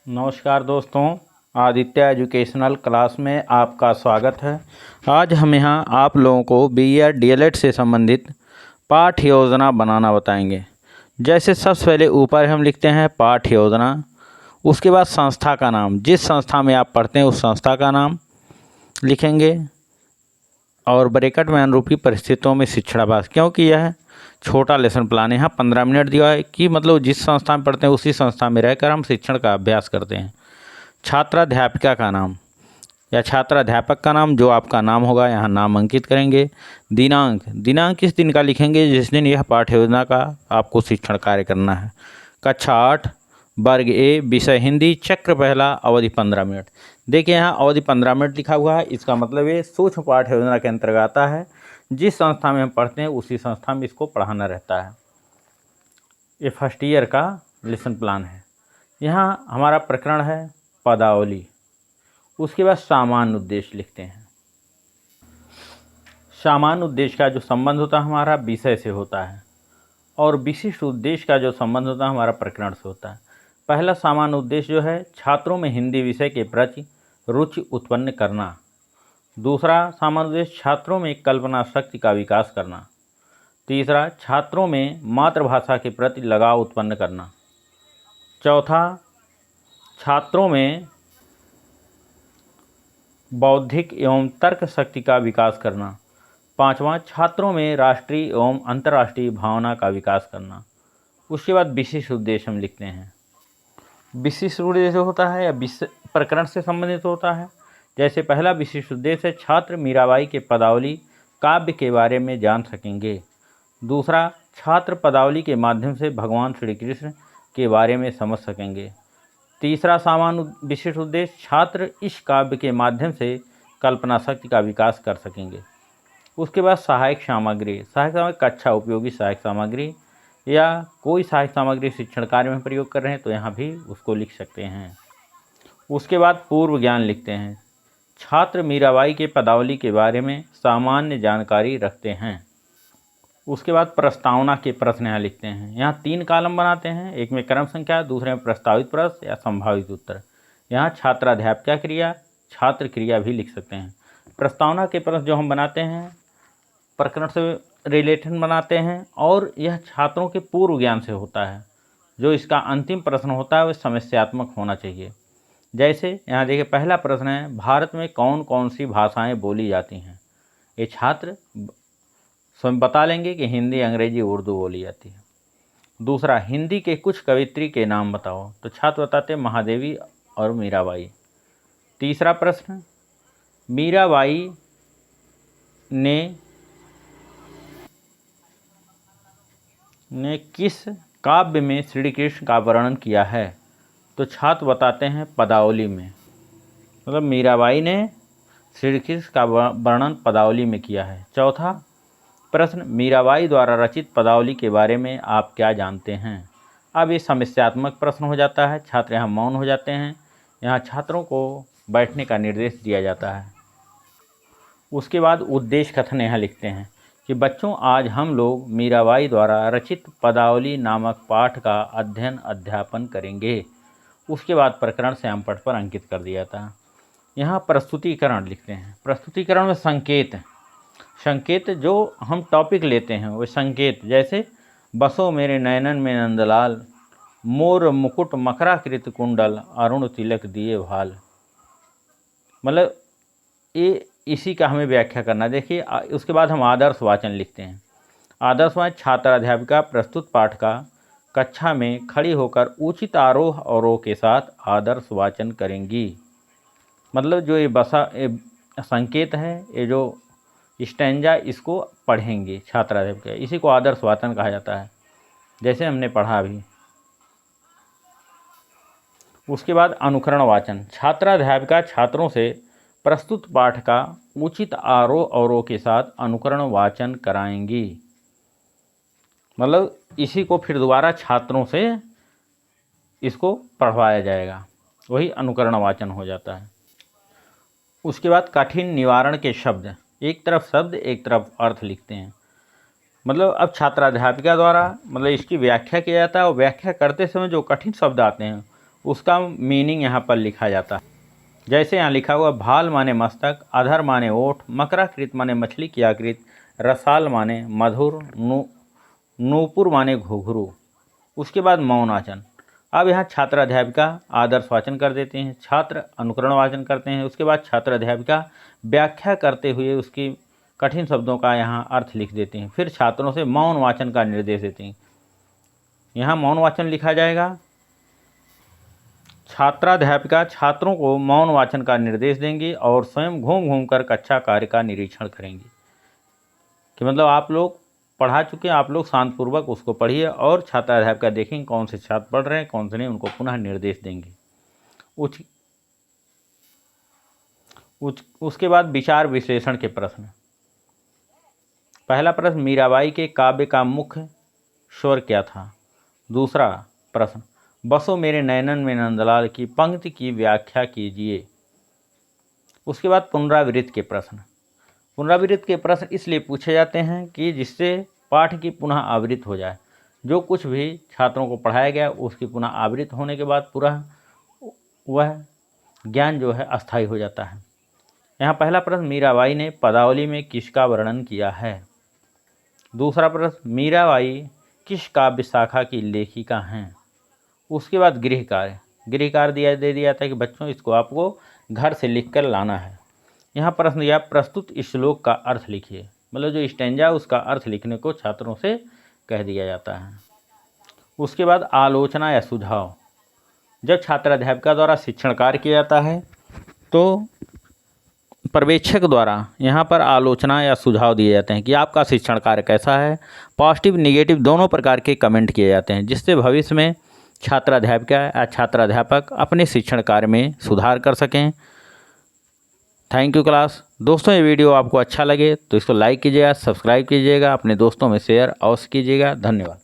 नमस्कार दोस्तों, Aditya educational class में आपका स्वागत है। आज हम यहाँ आप लोगों को बीएड डीएलएड से संबंधित पाठ योजना बनाना बताएंगे। जैसे सबसे पहले ऊपर हम लिखते हैं पाठ योजना, उसके बाद संस्था का नाम, जिस संस्था में आप पढ़ते हैं उस संस्था का नाम लिखेंगे और ब्रैकेट में अनुरूपी परिस्थितियों में शिक्षणाभ्यास, क्योंकि यह छोटा लेसन प्लान है। यहाँ 15 मिनट दिया है कि मतलब जिस संस्था में पढ़ते हैं उसी संस्था में रहकर हम शिक्षण का अभ्यास करते हैं। छात्राध्यापिका का नाम या छात्राध्यापक का नाम, जो आपका नाम होगा यहाँ नाम अंकित करेंगे। दिनांक किस दिन का लिखेंगे, जिस दिन यह पाठ योजना का आपको शिक्षण कार्य करना है। कक्षा 8 वर्ग ए, विषय हिंदी, चक्र पहला, अवधि 15 मिनट। देखिए यहाँ अवधि 15 मिनट लिखा हुआ है, इसका मतलब ये सूक्ष्म पाठ योजना के अंतर्गत आता है। जिस संस्था में हम पढ़ते हैं उसी संस्था में इसको पढ़ाना रहता है। ये फर्स्ट ईयर का लेसन प्लान है। यहाँ हमारा प्रकरण है पदावली, उसके बाद सामान्य उद्देश्य लिखते हैं। सामान्य उद्देश्य का जो संबंध होता है हमारा विषय से होता है और विशिष्ट उद्देश्य का जो संबंध होता है हमारा प्रकरण से होता है। पहला सामान्य उद्देश्य जो है छात्रों में हिंदी विषय के प्रति रुचि उत्पन्न करना। दूसरा सामान्य उद्देश्य छात्रों में कल्पना शक्ति का विकास करना। तीसरा छात्रों में मातृभाषा के प्रति लगाव उत्पन्न करना। चौथा छात्रों में बौद्धिक एवं तर्क शक्ति का विकास करना। पांचवा छात्रों में राष्ट्रीय एवं अंतर्राष्ट्रीय भावना का विकास करना। उसके बाद विशिष्ट उद्देश्य हम लिखते हैं। विशिष्ट उद्देश्य होता है या प्रकरण से संबंधित होता है। जैसे पहला विशिष्ट उद्देश्य है छात्र मीराबाई के पदावली काव्य के बारे में जान सकेंगे। दूसरा छात्र पदावली के माध्यम से भगवान श्री कृष्ण के बारे में समझ सकेंगे। तीसरा सामान्य विशिष्ट उद्देश्य छात्र इस काव्य के माध्यम से कल्पना शक्ति का विकास कर सकेंगे। उसके बाद सहायक सामग्री कक्षा उपयोगी सहायक सामग्री या कोई सहायक सामग्री शिक्षण कार्य में प्रयोग कर रहे हैं तो यहाँ भी उसको लिख सकते हैं। उसके बाद पूर्व ज्ञान लिखते हैं। छात्र मीराबाई के पदावली के बारे में सामान्य जानकारी रखते हैं। उसके बाद प्रस्तावना के प्रश्न यहाँ लिखते हैं। यहाँ 3 कॉलम बनाते हैं, एक में क्रम संख्या, दूसरे में प्रस्तावित प्रश्न या संभावित उत्तर। यहाँ छात्राध्यापिका क्रिया, छात्र क्रिया भी लिख सकते हैं। प्रस्तावना के प्रश्न जो हम बनाते हैं प्रकरण से रिलेटेड बनाते हैं और यह छात्रों के पूर्व ज्ञान से होता है। जो इसका अंतिम प्रश्न होता है वह समस्यात्मक होना चाहिए। जैसे यहाँ देखिए पहला प्रश्न है भारत में कौन कौन सी भाषाएं बोली जाती हैं। ये छात्र स्वयं बता लेंगे कि हिंदी, अंग्रेजी, उर्दू बोली जाती है। दूसरा हिंदी के कुछ कवित्री के नाम बताओ, तो छात्र बताते हैं महादेवी और मीराबाई। तीसरा प्रश्न मीराबाई ने किस काव्य में श्री कृष्ण का वर्णन किया है, तो छात्र बताते हैं पदावली में। मतलब मीराबाई ने श्री कृष्ण का वर्णन पदावली में किया है। चौथा प्रश्न मीराबाई द्वारा रचित पदावली के बारे में आप क्या जानते हैं। अब ये समस्यात्मक प्रश्न हो जाता है, छात्र यहाँ मौन हो जाते हैं। यहाँ छात्रों को बैठने का निर्देश दिया जाता है। उसके बाद उद्देश्य कथन यहाँ लिखते हैं कि बच्चों आज हम लोग मीराबाई द्वारा रचित पदावली नामक पाठ का अध्ययन अध्यापन करेंगे। उसके बाद प्रकरण से पट पर अंकित कर दिया था। यहाँ प्रस्तुतिकरण लिखते हैं। प्रस्तुतिकरण में संकेत जो हम टॉपिक लेते हैं वो संकेत, जैसे बसो मेरे नयनन में नंदलाल, मोर मुकुट मकराकृत कुंडल, अरुण तिलक दिए भाल। मतलब ये इसी का हमें व्याख्या करना। देखिए उसके बाद हम आदर्श वाचन लिखते हैं। आदर्श वाचन छात्राध्यापिका प्रस्तुत पाठ का कक्षा में खड़ी होकर उचित आरोह अवरोह के साथ आदर्श वाचन करेंगी। मतलब जो ये संकेत है, ये जो स्टैंजा, इसको पढ़ेंगे छात्राध्यापिका, इसी को आदर्श वाचन कहा जाता है, जैसे हमने पढ़ा अभी। उसके बाद अनुकरण वाचन छात्राध्यापिका छात्रों से प्रस्तुत पाठ का उचित आरोह अवरोह के साथ अनुकरण वाचन कराएंगी। मतलब इसी को फिर दोबारा छात्रों से इसको पढ़वाया जाएगा, वही अनुकरण वाचन हो जाता है। उसके बाद कठिन निवारण के शब्द, एक तरफ शब्द एक तरफ अर्थ लिखते हैं। मतलब अब छात्राध्यापिका द्वारा मतलब इसकी व्याख्या किया जाता है और व्याख्या करते समय जो कठिन शब्द आते हैं उसका मीनिंग यहाँ पर लिखा जाता है। जैसे यहाँ लिखा हुआ भाल माने मस्तक, अधर माने ओठ, मकराकृत माने मछली की आकृति, रसाल माने मधुर, नूपुर माने घुघरू। उसके बाद मौन वाचन। अब यहाँ छात्र अध्यापिका आदर्श वाचन कर देते हैं, छात्र अनुकरण वाचन करते हैं। उसके बाद छात्र अध्यापिका व्याख्या करते हुए उसकी कठिन शब्दों का यहाँ अर्थ लिख देते हैं। फिर छात्रों से मौन वाचन का निर्देश देते हैं। यहाँ मौन वाचन लिखा जाएगा। छात्राध्यापिका छात्रों को मौन वाचन का निर्देश देंगी और स्वयं घूम घूम कर कक्षा कार्य का निरीक्षण करेंगी। कि मतलब आप लोग पढ़ा चुके हैं, आप लोग शांतपूर्वक उसको पढ़िए और छात्राध्यापिका देखेंगे कौन से छात्र पढ़ रहे हैं कौन से नहीं, उनको पुनः निर्देश देंगे। उसके बाद विचार विश्लेषण के प्रश्न। पहला प्रश्न, मीराबाई के काव्य का मुख्य स्वर क्या था? दूसरा प्रश्न, बसो मेरे नैनन में नंदलाल की पंक्ति की व्याख्या कीजिए। उसके बाद पुनरावृत्ति के प्रश्न। पुनरावृत्ति के प्रश्न इसलिए पूछे जाते हैं कि जिससे पाठ की पुनः आवृत्ति हो जाए। जो कुछ भी छात्रों को पढ़ाया गया उसकी पुनः आवृत्ति होने के बाद पूरा वह ज्ञान जो है अस्थायी हो जाता है। यहाँ पहला प्रश्न, मीराबाई ने पदावली में किसका वर्णन किया है? दूसरा प्रश्न, मीराबाई किस काव्य शाखा की लेखिका हैं? उसके बाद गृह कार्य दे दिया था कि बच्चों इसको आपको घर से लिख कर लाना है। यहाँ प्रश्न या प्रस्तुत श्लोक का अर्थ लिखिए। मतलब जो स्टैंजा उसका अर्थ लिखने को छात्रों से कह दिया जाता है। उसके बाद आलोचना या सुझाव। जब छात्राध्यापिका द्वारा शिक्षण कार्य किया जाता है तो पर्यवेक्षक द्वारा यहाँ पर आलोचना या सुझाव दिए जाते हैं कि आपका शिक्षण कार्य कैसा है। पॉजिटिव निगेटिव दोनों प्रकार के कमेंट किए जाते हैं जिससे भविष्य में छात्राध्यापिका या छात्राध्यापक अपने शिक्षण कार्य में सुधार कर सकें। Thank you class. दोस्तों ये वीडियो आपको अच्छा लगे तो इसको लाइक कीजिएगा, सब्सक्राइब कीजिएगा, अपने दोस्तों में शेयर अवश्य कीजिएगा। धन्यवाद।